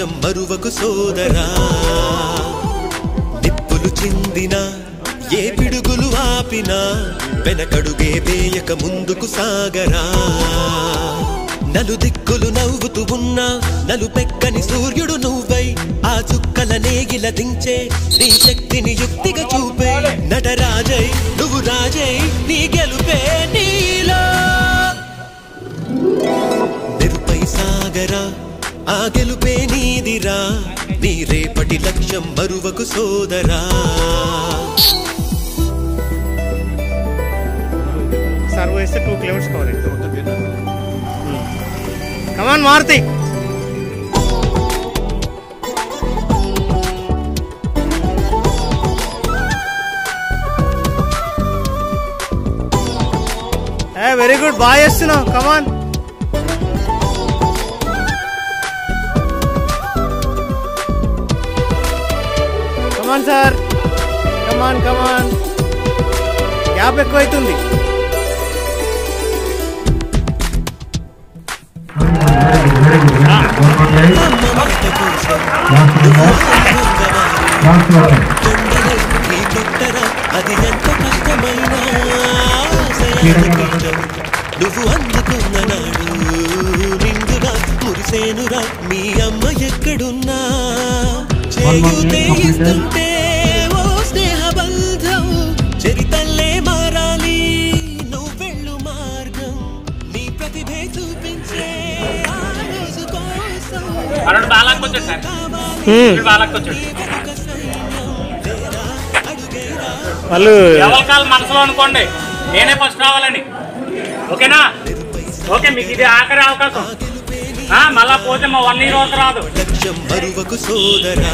లక్ష్యం మరువకు సోదరా నిప్పులు చిందినా ఏ పిడుగులు ఆపినా వెనకడుగే వేయక ముందుకు సాగరా నలు దిక్కులు నవ్వుతూ ఉన్నా నలుపెక్కని సూర్యుడు నువ్వై ఆ చుక్కల నేగిల దించే నీ శక్తిని యుక్తిగా చూపే నటరాజై నువ్వు రాజై నీ గెలుపే నీలో నిరుపై సాగరా ఆ గెలుపే నీదిరా నీ రేపటి లక్ష్యం మరువకు సోదరా सर्व ऐसे 2 किलोमीटर कवर है come on Maruti hey very good bye చేస్తున్నావ్ come on come on sir come on gap ఎక్కువైతుంది అది ఎంత కష్టమైనా నువ్వు అందుకున్న నాడు నిండుగా మురిసేనురా మీ అమ్మ ఎక్కడున్నా చేయూతే ఇస్తుంటే ఓ స్నేహ బంధం చరితల్లే మారాలి నువ్వు వెళ్ళు మార్గం నీ ప్రతిభే చూపించే వాళ్ళు ఎవరి కాలు మనసులో అనుకోండి నేనే ఫస్ట్ రావాలని ఓకేనా ఓకే మీకు ఇది ఆఖరి అవకాశం మళ్ళా పోతే మా 1 year వరకు రాదు లక్ష్యం మరువకు సోదరా